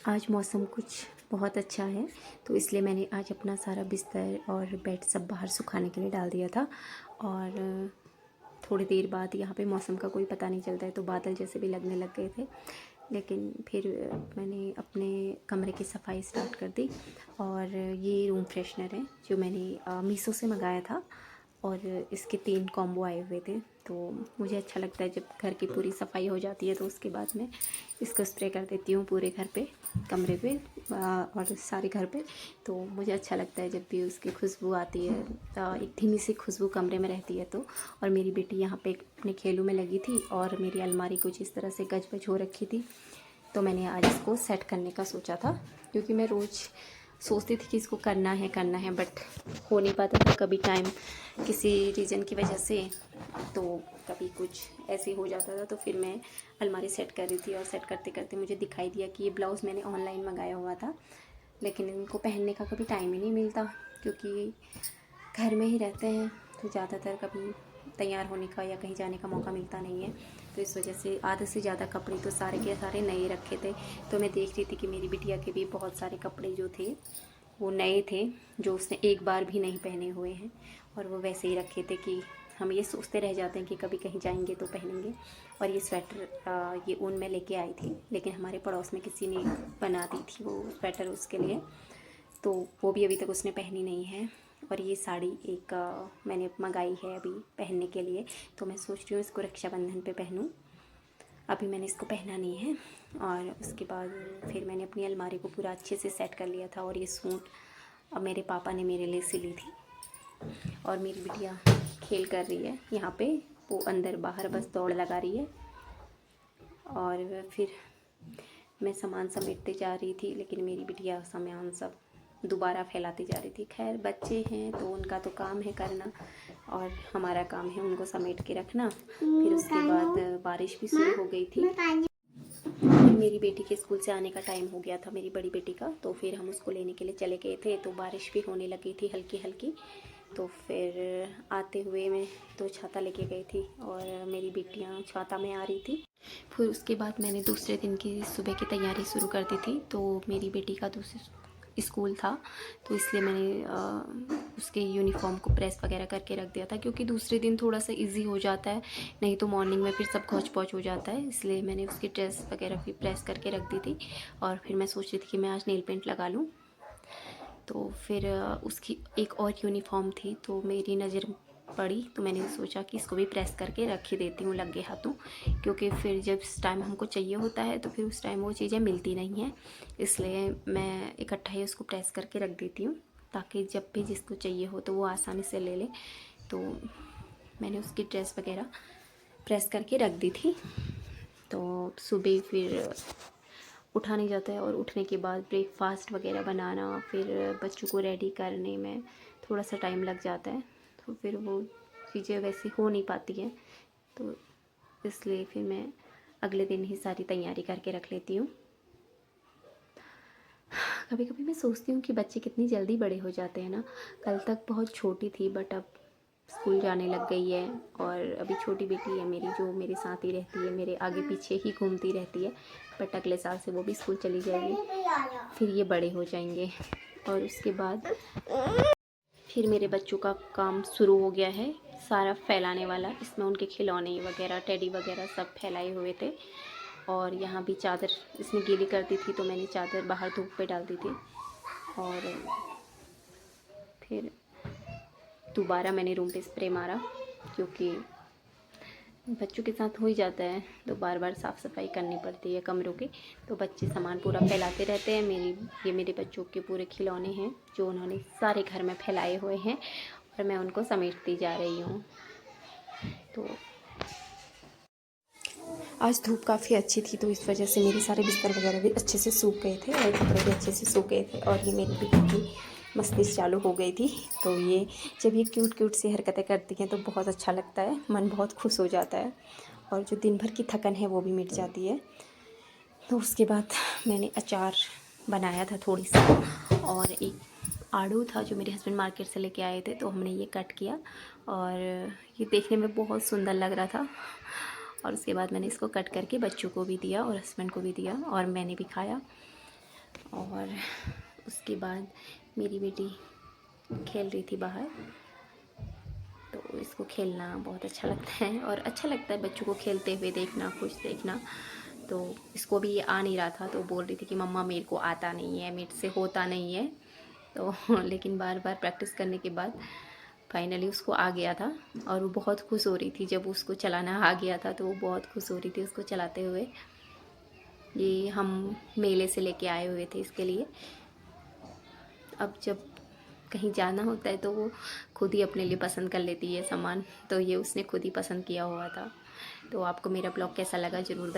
आज मौसम कुछ बहुत अच्छा है, तो इसलिए मैंने आज अपना सारा बिस्तर और बेड सब बाहर सुखाने के लिए डाल दिया था। और थोड़ी देर बाद यहाँ पे मौसम का कोई पता नहीं चलता है, तो बादल जैसे भी लगने लग गए थे। लेकिन फिर मैंने अपने कमरे की सफाई स्टार्ट कर दी। और ये रूम फ्रेशनर है जो मैंने मीशो से मंगाया था, और इसके 3 कॉम्बो आए हुए थे। तो मुझे अच्छा लगता है जब घर की पूरी सफाई हो जाती है तो उसके बाद मैं इसको स्प्रे कर देती हूँ पूरे घर पे, कमरे पे और सारे घर पे। तो मुझे अच्छा लगता है जब भी उसकी खुशबू आती है, एक धीमी सी खुशबू कमरे में रहती है तो। और मेरी बेटी यहाँ पे अपने खेलों में लगी थी और मेरी अलमारी कुछ इस तरह से गज-बज हो रखी थी, तो मैंने आज इसको सेट करने का सोचा था। क्योंकि मैं रोज़ सोचती थी कि इसको करना है, बट हो नहीं पाता था कभी टाइम किसी रीज़न की वजह से, तो कभी कुछ ऐसे हो जाता था। तो फिर मैं अलमारी सेट कर रही थी और सेट करते करते मुझे दिखाई दिया कि ये ब्लाउज़ मैंने ऑनलाइन मंगाया हुआ था, लेकिन इनको पहनने का कभी टाइम ही नहीं मिलता, क्योंकि घर में ही रहते हैं तो ज़्यादातर कभी तैयार होने का या कहीं जाने का मौका मिलता नहीं है। तो इस वजह से आधे से ज़्यादा कपड़े तो सारे के सारे नए रखे थे। तो मैं देख रही थी कि मेरी बिटिया के भी बहुत सारे कपड़े जो थे वो नए थे, जो उसने एक बार भी नहीं पहने हुए हैं, और वो वैसे ही रखे थे कि हम ये सोचते रह जाते हैं कि कभी कहीं जाएंगे तो पहनेंगे। और ये स्वेटर ये ऊन में लेके आई थी, लेकिन हमारे पड़ोस में किसी ने बना दी थी वो स्वेटर उसके लिए, तो वो भी अभी तक उसने पहनी नहीं है। और ये साड़ी एक मैंने मंगाई है अभी पहनने के लिए, तो मैं सोच रही हूँ इसको रक्षाबंधन पे पहनूँ। अभी मैंने इसको पहना नहीं है। और उसके बाद फिर मैंने अपनी अलमारी को पूरा अच्छे से सेट कर लिया था। और ये सूट अब मेरे पापा ने मेरे लिए सिली थी, और मेरी बिटिया खेल कर रही है यहाँ पे, वो अंदर बाहर बस दौड़ लगा रही है। और फिर मैं सामान समेटते जा रही थी, लेकिन मेरी बिटिया सामान सब दोबारा फैलाती जा रही थी। खैर बच्चे हैं तो उनका तो काम है करना, और हमारा काम है उनको समेट के रखना। फिर उसके बाद बारिश भी शुरू हो गई थी। फिर मेरी बेटी के स्कूल से आने का टाइम हो गया था, मेरी बड़ी बेटी का, तो फिर हम उसको लेने के लिए चले गए थे। तो बारिश भी होने लगी थी हल्की हल्की, तो फिर आते हुए मैं 2 छाता लेके गई थी, और मेरी बेटियां छाता में आ रही थी। फिर उसके बाद मैंने दूसरे दिन की सुबह की तैयारी शुरू कर दी थी। तो मेरी बेटी का दूसरे स्कूल था, तो इसलिए मैंने उसके यूनिफॉर्म को प्रेस वगैरह करके रख दिया था, क्योंकि दूसरे दिन थोड़ा सा इजी हो जाता है, नहीं तो मॉर्निंग में फिर सब खौच पौच हो जाता है। इसलिए मैंने उसकी ड्रेस वगैरह भी प्रेस करके रख दी थी। और फिर मैं सोच रही थी कि मैं आज नेल पेंट लगा लूँ। तो फिर उसकी एक और यूनिफॉर्म थी, तो मेरी नज़र पड़ी, तो मैंने सोचा कि इसको भी प्रेस करके रख ही देती हूँ लगे हाथों, क्योंकि फिर जब इस टाइम हमको चाहिए होता है तो फिर उस टाइम वो चीज़ें मिलती नहीं हैं। इसलिए मैं इकट्ठा ही उसको प्रेस करके रख देती हूँ, ताकि जब भी जिसको चाहिए हो तो वो आसानी से ले ले। तो मैंने उसकी ड्रेस वगैरह प्रेस करके रख दी थी। तो सुबह फिर उठा नहीं जाता है, और उठने के बाद ब्रेकफास्ट वगैरह बनाना, फिर बच्चों को रेडी करने में थोड़ा सा टाइम लग जाता है, तो फिर वो चीज़ें वैसे हो नहीं पाती हैं। तो इसलिए फिर मैं अगले दिन ही सारी तैयारी करके रख लेती हूँ। कभी कभी मैं सोचती हूँ कि बच्चे कितनी जल्दी बड़े हो जाते हैं ना। कल तक बहुत छोटी थी, बट अब स्कूल जाने लग गई है। और अभी छोटी बेटी है मेरी, जो मेरे साथ ही रहती है, मेरे आगे पीछे ही घूमती रहती है, बट अगले साल से वो भी स्कूल चली जाएगी। फिर ये बड़े हो जाएंगे, और उसके बाद फिर मेरे बच्चों का काम शुरू हो गया है सारा फैलाने वाला। इसमें उनके खिलौने वगैरह, टेडी वगैरह सब फैलाए हुए थे। और यहाँ भी चादर इसने गीली कर दी थी, तो मैंने चादर बाहर धूप पे डाल दी थी। और फिर दोबारा मैंने रूम पे स्प्रे मारा, क्योंकि बच्चों के साथ हो ही जाता है, तो बार बार साफ़ सफाई करनी पड़ती है कमरों की। तो बच्चे सामान पूरा फैलाते रहते हैं। ये मेरे बच्चों के पूरे खिलौने हैं जो उन्होंने सारे घर में फैलाए हुए हैं, और मैं उनको समेटती जा रही हूँ। तो आज धूप काफ़ी अच्छी थी, तो इस वजह से मेरे सारे बिस्तर वगैरह भी अच्छे से सूख गए थे, और कपड़े भी अच्छे से सूख गए थे। और ये मेरी बेटी की मस्ती चालू हो गई थी। तो ये जब ये क्यूट क्यूट सी हरकतें करती हैं तो बहुत अच्छा लगता है, मन बहुत खुश हो जाता है, और जो दिन भर की थकन है वो भी मिट जाती है। तो उसके बाद मैंने अचार बनाया था थोड़ी सी, और एक आड़ू था जो मेरे हस्बैंड मार्केट से लेके आए थे, तो हमने ये कट किया, और ये देखने में बहुत सुंदर लग रहा था। और उसके बाद मैंने इसको कट करके बच्चों को भी दिया और हस्बैंड को भी दिया, और मैंने भी खाया। और उसके बाद मेरी बेटी खेल रही थी बाहर। तो इसको खेलना बहुत अच्छा लगता है और अच्छा लगता है बच्चों को खेलते हुए देखना, खुश देखना। तो इसको भी ये आ नहीं रहा था, तो बोल रही थी कि मम्मा मेरे को आता नहीं है, मेरे से होता नहीं है। तो लेकिन बार बार प्रैक्टिस करने के बाद फाइनली उसको आ गया था और वो बहुत खुश हो रही थी। जब उसको चलाना आ गया था तो वो बहुत खुश हो रही थी उसको चलाते हुए। ये हम मेले से लेके आए हुए थे इसके लिए। अब जब कहीं जाना होता है तो वो खुद ही अपने लिए पसंद कर लेती है सामान। तो ये उसने खुद ही पसंद किया हुआ था। तो आपको मेरा ब्लॉग कैसा लगा ज़रूर